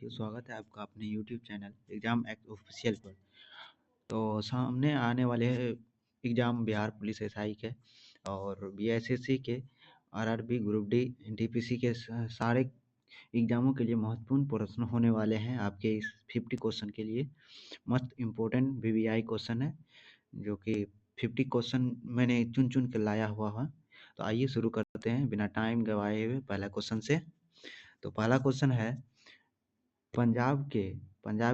स्वागत है आपका अपने YouTube channel exam act official पर। तो सामने आने वाले एग्ज़ाम बिहार पुलिस एसआई के और बीएसएससी के आरआरबी ग्रुप डी डीपीसी के सारे एग्ज़ामों के लिए महत्वपूर्ण प्रश्न होने वाले हैं। आपके इस 50 क्वेश्चन के लिए मस्त इम्पोर्टेंट वीवीआई क्वेश्चन है, जो कि 50 क्वेश्चन मैंने चुन चुन के लाया हुआ है। तो आइए शुरू करते हैं बिना टाइम गवाए हुए पहला क्वेश्चन से। तो पहला क्वेश्चन है, पंजाब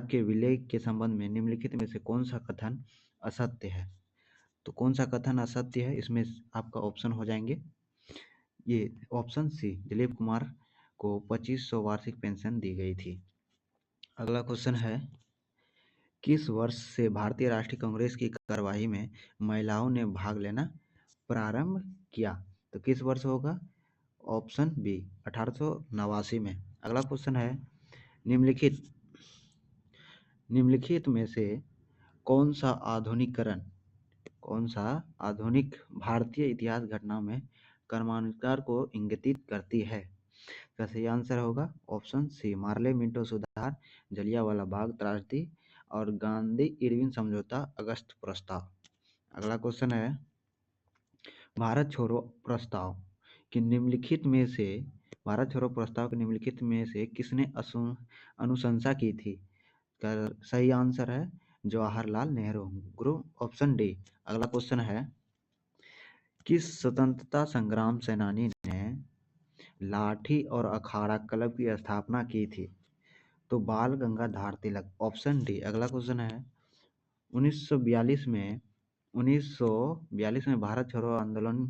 के विलय के संबंध में निम्नलिखित में से कौन सा कथन असत्य है? तो कौन सा कथन असत्य है, इसमें आपका ऑप्शन हो जाएंगे। ये ऑप्शन सी, दिलीप कुमार को 2500 वार्षिक पेंशन दी गई थी। अगला क्वेश्चन है, किस वर्ष से भारतीय राष्ट्रीय कांग्रेस की कार्यवाही में महिलाओं ने भाग लेना प्रारंभ किया? तो किस वर्ष होगा? ऑप्शन बी, 1889 में। अगला क्वेश्चन है, निम्नलिखित निम्नलिखित में से कौन सा आधुनिक भारतीय इतिहास घटना में क्रमानुसार को इंगित करती है? इसका सही आंसर होगा ऑप्शन सी, मार्ले मिंटो सुधार, जलियांवाला बाग त्रासदी और गांधी इरविन समझौता, अगस्त प्रस्ताव। अगला क्वेश्चन है, भारत छोड़ो प्रस्ताव की निम्नलिखित में से किसने अनुशंसा की थी? का सही आंसर है Jawaharlal Nehru, group option D. अगला क्वेश्चन है, किस स्वतंत्रता संग्राम सेनानी ने लाठी और अखाड़ा क्लब की स्थापना की थी? तो बाल गंगाधर तिलक, ऑप्शन डी। अगला क्वेश्चन है, 1942 में भारत छोड़ो आंदोलन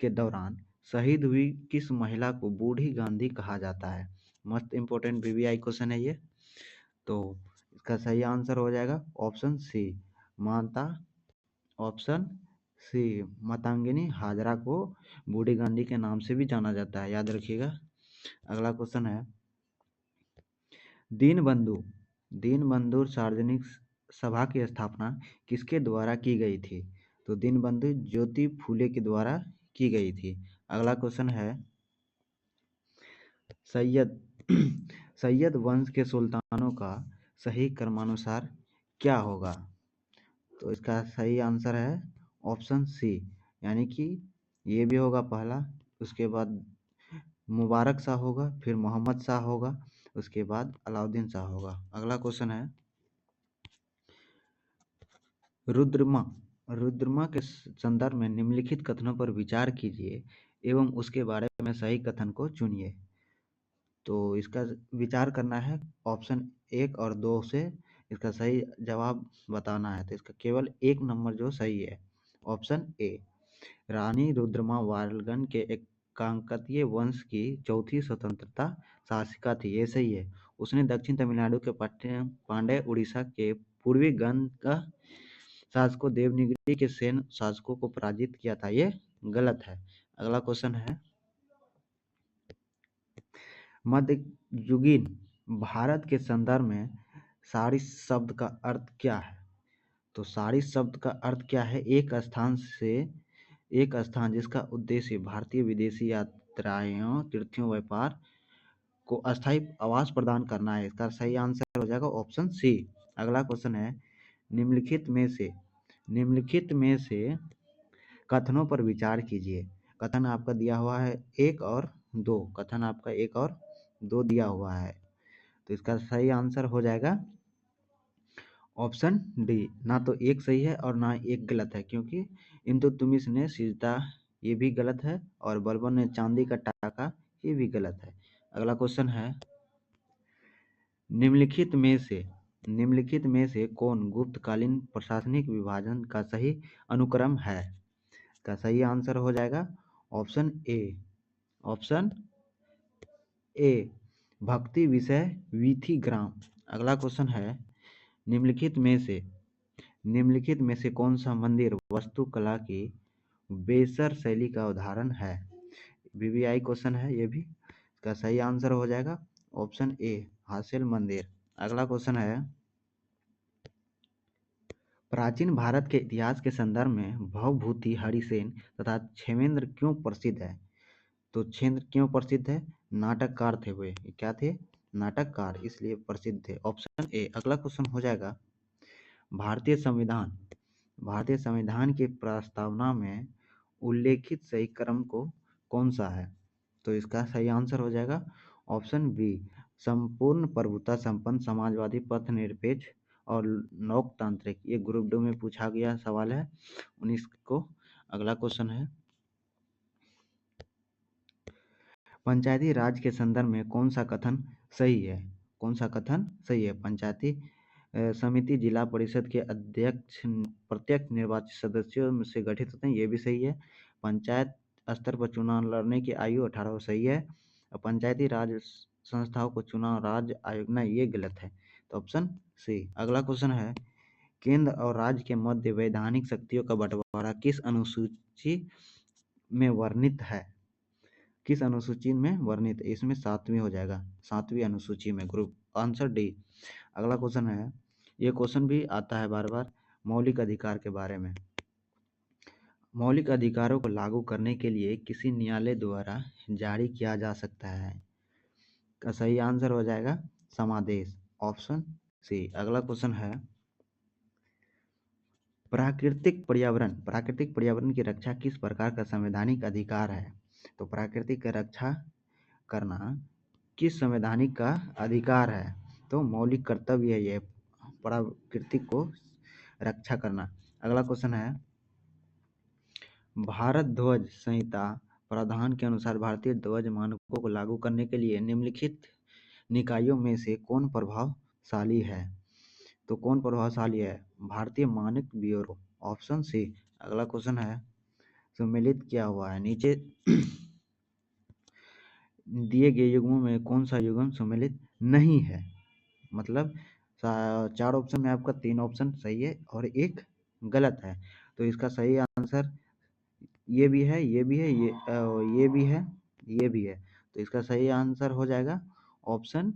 के दौरान शहीद हुई किस महिला को बूढ़ी गांधी कहा जाता है? मस्त इंपॉर्टेंट वीवीआई क्वेश्चन है ये। तो इसका सही आंसर हो जाएगा ऑप्शन सी, मातंगिनी हाजरा को बूढ़ी गांधी के नाम से भी जाना जाता है, याद रखिएगा। अगला क्वेश्चन है, दीनबंधु सार्वजनिक सभा की स्थापना किसके द्वारा की गई थी? तो दीनबंधु ज्योति फूले के द्वारा की गई थी। अगला क्वेश्चन है, सैयद सैयद वंश के सुल्तानों का सही क्रमानुसार क्या होगा? तो इसका सही आंसर है ऑप्शन सी, यानी कि ये भी होगा पहला, उसके बाद मुबारक शाह होगा, फिर मोहम्मद शाह होगा, उसके बाद अलाउद्दीन शाह होगा। अगला क्वेश्चन है, रुद्रमा के संदर्भ में निम्नलिखित कथनों पर विचार कीजिए एवं उसके बारे में सही कथन को चुनिए। तो इसका विचार करना है ऑप्शन 1 और 2 से इसका सही जवाब बताना है। तो इसका केवल एक नंबर जो सही है, ऑप्शन ए, रानी रुद्रमा वालगन के एक काकतीय वंश की चौथी स्वतंत्रता शासिका थी, ये सही है। उसने दक्षिण तमिलनाडु के पांड्य, उड़ीसा के पूर्वी गंगा शासकों, देवगिरी के सेन शासकों को पराजित किया था, ये गलत है। अगला क्वेश्चन है, मध्ययुगीन भारत के संदर्भ में सारी शब्द का अर्थ क्या है? तो सारी शब्द का अर्थ क्या है? एक स्थान जिसका उद्देश्य भारतीय विदेशी यात्राओं, तीर्थों, व्यापार को अस्थायी आवास प्रदान करना है। इसका सही आंसर हो जाएगा ऑप्शन सी। अगला क्वेश्चन है, निम्नलिखित में से कथनों पर विचार कीजिए। कथन आपका दिया हुआ है 1 और 2, कथन आपका 1 और 2 दिया हुआ है। तो इसका सही आंसर हो जाएगा ऑप्शन डी। ना तो एक सही है और ना एक गलत है, क्योंकि इल्तुतमिश ने सिजदा, ये भी गलत है, और बलबन ने चांदी का टाका, ये भी गलत है। अगला क्वेश्चन है, निम्नलिखित में से कौन गुप्तकालीन प्रशासनिक विभाजन का सही अनुक्रम है? का सही आंसर हो जाएगा ऑप्शन ए, भक्ति विषय वीथी ग्राम। अगला क्वेश्चन है, निम्नलिखित में से कौन सा मंदिर वास्तुकला की बेसर शैली का उदाहरण है? वीवीआई क्वेश्चन है ये भी। इसका सही आंसर हो जाएगा ऑप्शन ए, हासिल मंदिर। अगला क्वेश्चन है, प्राचीन भारत के इतिहास के संदर्भ में भवभूति हरिसेन तथा क्षेमेंद्र क्यों प्रसिद्ध है? तो क्षेत्र क्यों प्रसिद्ध है? नाटककार थे वे, क्या थे? नाटककार इसलिए प्रसिद्ध थे। Option A. अगला क्वेश्चन हो जाएगा भारतीय संविधान। भारतीय संविधान की प्रस्तावना में उल्लेखित सही क्रम को कौन सा है? तो इसका सही आंसर हो जाएगा ऑप्शन बी, संपूर्ण प्रभुता संपन्न समाजवादी पथ निरपेक्ष और लोकतांत्रिक। ये ग्रुप 2 में पूछा गया सवाल है 19 को। अगला क्वेश्चन है पंचायती राज के संदर्भ में कौन सा कथन सही है? कौन सा कथन सही है? पंचायती समिति जिला परिषद के अध्यक्ष प्रत्यक्ष निर्वाचित सदस्यों से गठित होते हैं, ये भी सही है। पंचायत स्तर पर चुनाव लड़ने की आयु 18 सही है। और पंचायती राज संस्थाओं को चुनाव राज्य आयोग, नहीं ये गलत है, तो ऑप्शन सी। अगला क्वेश्चन है केंद्र और राज्य के मध्य वैधानिक शक्तियों का बंटवारा किस अनुसूची में वर्णित है? किस अनुसूची में वर्णित? इसमें 7वीं हो जाएगा, 7वीं अनुसूची में, ग्रुप आंसर डी। अगला क्वेश्चन है, ये क्वेश्चन भी आता है बार बार, मौलिक अधिकार के बारे में। मौलिक अधिकारों को लागू करने के लिए किसी न्यायालय द्वारा जारी किया जा सकता है? का सही आंसर हो जाएगा समादेश, ऑप्शन सी। अगला क्वेश्चन है प्राकृतिक पर्यावरण की रक्षा किस प्रकार का संवैधानिक अधिकार है? तो प्राकृतिक की रक्षा करना किस संवैधानिक का अधिकार है? तो मौलिक कर्तव्य है ये प्रकृति को रक्षा करना। अगला क्वेश्चन है भारत ध्वज संहिता प्रावधान के अनुसार भारतीय ध्वज मानकों को लागू करने के लिए निम्नलिखित निकायों में से कौन प्रभावशाली है? तो कौन प्रभावशाली है? भारतीय मानक ब्यूरो, ऑप्शन सी। अगला क्वेश्चन है सम्मिलित किया हुआ है, नीचे दिए गए युग्मों में कौन सा युग्म सम्मिलित नहीं है? मतलब 4 ऑप्शन में आपका 3 ऑप्शन सही है और 1 गलत है, तो इसका सही आंसर ये भी है, ये भी है, ये भी है, ये भी है, तो इसका सही आंसर हो जाएगा ऑप्शन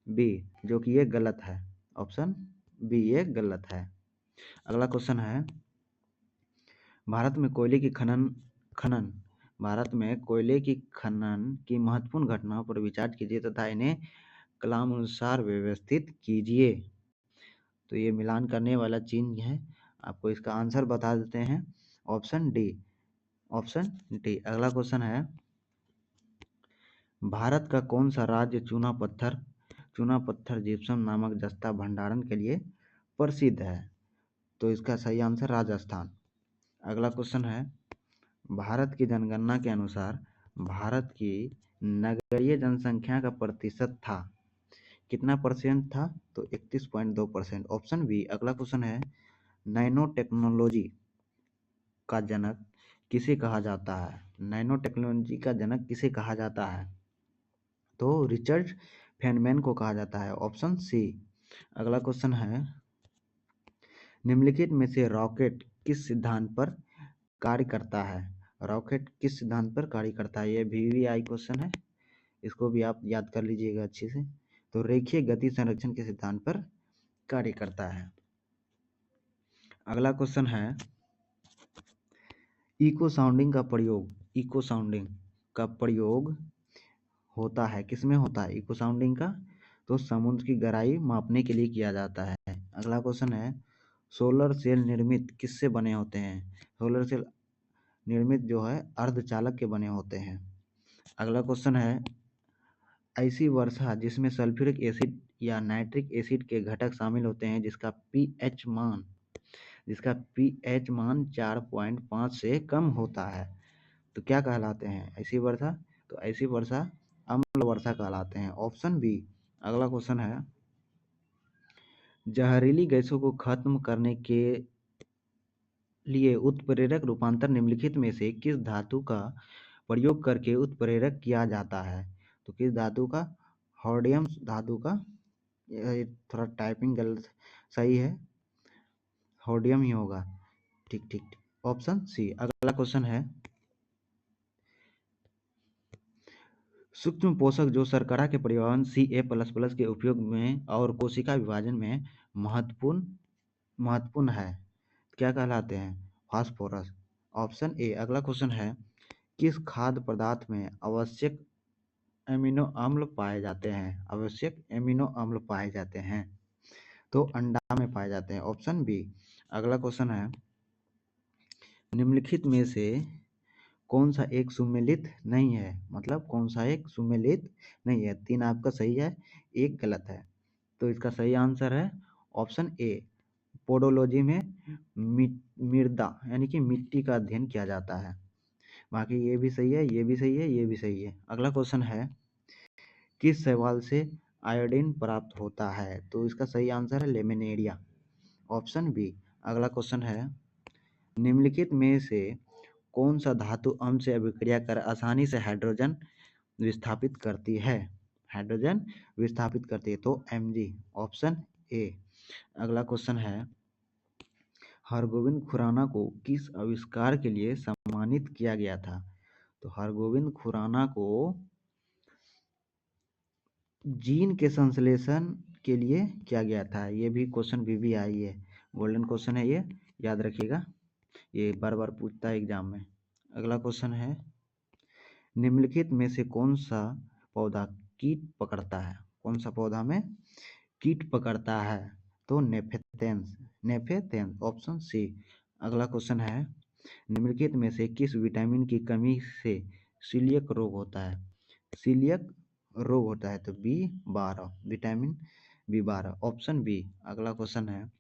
बी, जो कि ये गलत है। ऑप्शन बी ये गलत है। अगला क्वेश्चन है भारत में कोयले की खनन भारत में कोयले की खनन की महत्वपूर्ण घटनाओं पर विचार कीजिए तथा इन्हें क्रमानुसार व्यवस्थित कीजिए। तो ये मिलान करने वाला चिन्ह है, आपको इसका आंसर बता देते हैं, ऑप्शन डी, ऑप्शन डी। अगला क्वेश्चन है भारत का कौन सा राज्य चूना पत्थर जिप्सम नामक जस्ता भंडारण के लिए प्रसिद्ध है? तो इसका सही आंसर राजस्थान। अगला क्वेश्चन है भारत की जनगणना के अनुसार भारत की नगरीय जनसंख्या का प्रतिशत था, कितना परसेंट था? तो 31.2%, ऑप्शन बी। अगला क्वेश्चन है नैनो टेक्नोलॉजी का जनक किसे कहा जाता है? नैनो टेक्नोलॉजी का जनक किसे कहा जाता है? तो रिचर्ड फेनमैन को कहा जाता है, ऑप्शन सी। अगला क्वेश्चन है निम्नलिखित में से रॉकेट किस सिद्धांत पर कार्य करता है? रॉकेट किस सिद्धांत पर कार्य करता है? ये VVI क्वेश्चन है, इसको भी आप याद कर लीजिएगा अच्छे से। तो रेखीय गति संरक्षण के सिद्धांत पर कार्य करता है। अगला क्वेश्चन है इको साउंडिंग का प्रयोग होता है, किसमें होता है इको साउंडिंग का? तो समुद्र की गहराई मापने के लिए किया जाता है। अगला क्वेश्चन है सोलर सेल निर्मित किससे बने होते हैं? सोलर सेल निर्मित जो है अर्धचालक के बने होते हैं। अगला क्वेश्चन है ऐसी वर्षा जिसमें सल्फ्यूरिक एसिड या नाइट्रिक एसिड के घटक शामिल होते हैं जिसका पीएच मान 4.5 से कम होता है, तो क्या कहलाते हैं ऐसी वर्षा? तो ऐसी वर्षा अम्ल वर्षा कहलाते हैं, ऑप्शन बी। अगला क्वेश्चन है जहरीली गैसों को खत्म करने के लिए उत्प्रेरक रूपांतर निम्नलिखित में से किस धातु का प्रयोग करके उत्प्रेरक किया जाता है? तो किस धातु का? होडियम धातु का, ये थोड़ा टाइपिंग गलत सही है, होडियम ही होगा, ठीक ठीक, ऑप्शन सी। अगला क्वेश्चन है सूक्ष्म पोषक जो शर्करा के परिवहन Ca++ के उपयोग में और कोशिका विभाजन में महत्वपूर्ण है, क्या कहलाते हैं? Phosphorus, option A. अगला क्वेश्चन है किस खाद्य पदार्थ में आवश्यक एमिनो अम्ल पाए जाते हैं? आवश्यक एमिनो अम्ल पाए जाते हैं, तो अंडा में पाए जाते हैं, ऑप्शन बी। अगला क्वेश्चन है, निम्नलिखित में से कौन सा एक सुमेलित नहीं है? मतलब कौन सा एक सुमेलित नहीं है? 3 आपका सही है, 1 गलत है। तो इसका सही आंसर है ऑप्शन ए। पोडोलॉजी में मृदा यानी कि मिट्टी का अध्ययन किया जाता है। बाकी ये भी सही है, ये भी सही है, ये भी सही है। अगला क्वेश्चन है, किस शैवाल से आयोडीन प्राप्त होता है? तो इसका सही आंसर है लेमिनेरिया, ऑप्शन बी। अगला क्वेश्चन है, निम्नलिखित में से कौन सा धातु अम्ल से अभिक्रिया कर आसानी से हाइड्रोजन विस्थापित करती है? हाइड्रोजन विस्थापित करती है, तो Mg, ऑप्शन ए। अगला क्वेश्चन है, हरगोविंद खुराना को किस आविष्कार के लिए सम्मानित किया गया था? तो हरगोविंद खुराना को जीन के संश्लेषण के लिए किया गया था। ये भी क्वेश्चन भी आई है, गोल्डन क्वेश्चन है ये, याद रखिएगा, ये बार बार पूछता है एग्जाम में। अगला क्वेश्चन है, निम्नलिखित में से कौन सा पौधा कीट पकड़ता है? कौन सा पौधा में कीट पकड़ता है? तो नेफेथेंस, नेफेथेंस, ऑप्शन सी। अगला क्वेश्चन है, निम्नलिखित में से किस विटामिन की कमी से सीलियक रोग होता है? सीलियक रोग होता है, तो B12, vitamin B12, option B. अगला क्वेश्चन है,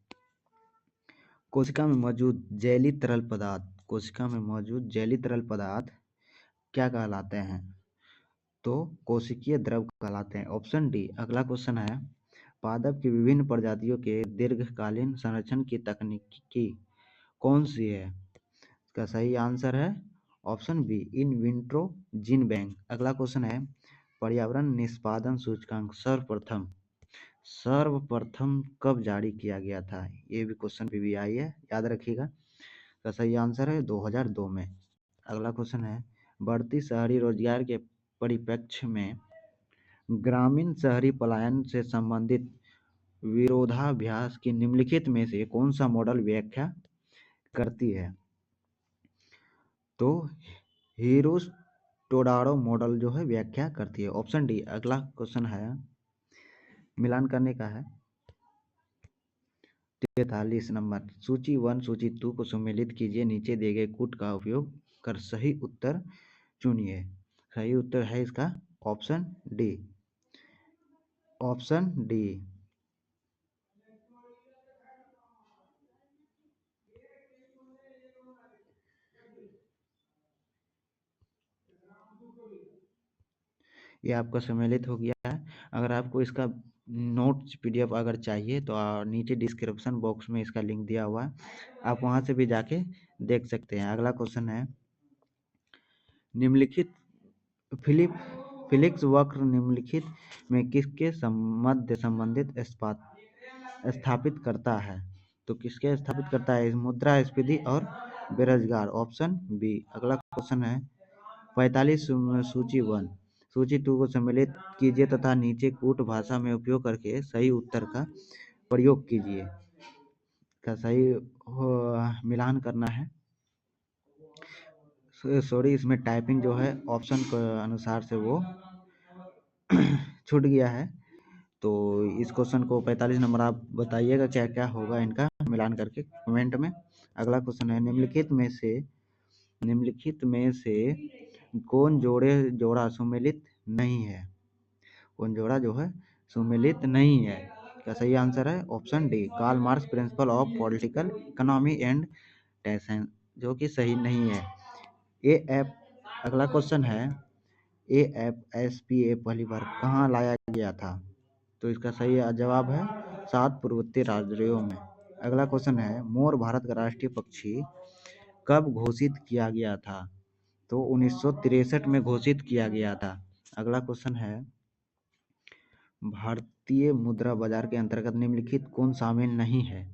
कोशिका में मौजूद जैली तरल पदार्थ, कोशिका में मौजूद जैली तरल पदार्थ क्या कहलाते हैं? तो कोशिकीय द्रव कहलाते हैं, ऑप्शन डी। अगला क्वेश्चन है, पादप की विभिन्न प्रजातियों के दीर्घकालीन संरक्षण की तकनीकी कौन सी है? इसका सही आंसर है option B, in vitro gene bank. अगला क्वेश्चन है, पर्यावरण निष्पादन सूचकांक सर्वप्रथम कब जारी किया गया था? ये भी क्वेश्चन भी आई है, याद रखिएगा। इसका सही आंसर है 2002 में। अगला क्वेश्चन है, बढ़ती शहरी रोजगार के परिप्रेक्ष्य में ग्रामीण शहरी पलायन से संबंधित विरोधाभास की निम्नलिखित में से कौन सा मॉडल व्याख्या करती है? तो हीरोस-टोडारो मॉडल जो है व्याख्या करती है, ऑप्शन डी। अगला क्वेश्चन है, मिलान करने का है 43 नंबर, सूची 1 सूची 2 को सम्मिलित कीजिए, नीचे दिए गए कूट का उपयोग कर सही उत्तर चुनिए। सही उत्तर है इसका ऑप्शन डी, ऑप्शन डी। ये आपका सम्मिलित हो गया है। अगर आपको इसका नोट्स PDF अगर चाहिए तो नीचे डिस्क्रिप्शन बॉक्स में इसका लिंक दिया हुआ है, आप वहां से भी जाके देख सकते हैं। अगला क्वेश्चन है, निम्नलिखित फिलिप्स वक्र निम्नलिखित में किसके मध्य संबंधित स्थापित करता है? तो किसके स्थापित करता है? मुद्रास्फीति और बेरोजगार, ऑप्शन बी। अगला क्वेश्चन है, 45 सूची 1 सूची 2 को सम्मिलित कीजिए तथा नीचे कूट भाषा में उपयोग करके सही उत्तर का प्रयोग कीजिए। का सही मिलान करना है। सॉरी, इसमें टाइपिंग जो है ऑप्शन के अनुसार से वो छूट गया है, तो इस क्वेश्चन को 45 नंबर आप बताइएगा क्या क्या होगा इनका मिलान करके कमेंट में। अगला क्वेश्चन है, निम्नलिखित में से कौन जोड़ा सुमेलित नहीं है? कौन जोड़ा जो है सुमेलित नहीं है? क्या सही आंसर है option D, Karl Marx principle of political economy and taxation, जो कि सही नहीं है। अगला क्वेश्चन है, AFSPA पहली बार कहाँ लाया गया था? तो इसका सही जवाब है 7 पूर्वोत्तर राज्यों में। अगला क्वेश्चन है, मोर भारत का राष्ट्रीय पक्षी कब घोषित किया गया था? तो 1963 में घोषित किया गया था। अगला क्वेश्चन है, भारतीय मुद्रा बाजार के अंतर्गत निम्नलिखित कौन शामिल नहीं है?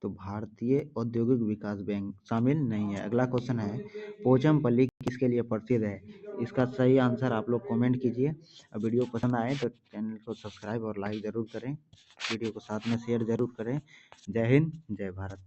तो भारतीय औद्योगिक विकास बैंक शामिल नहीं है। अगला क्वेश्चन है, पोचमपल्ली किसके लिए प्रसिद्ध है? इसका सही आंसर आप लोग कमेंट कीजिए। वीडियो पसंद आए तो चैनल को सब्सक्राइब और लाइक ज़रूर करें, वीडियो को साथ में शेयर ज़रूर करें। जय हिंद, जय भारत।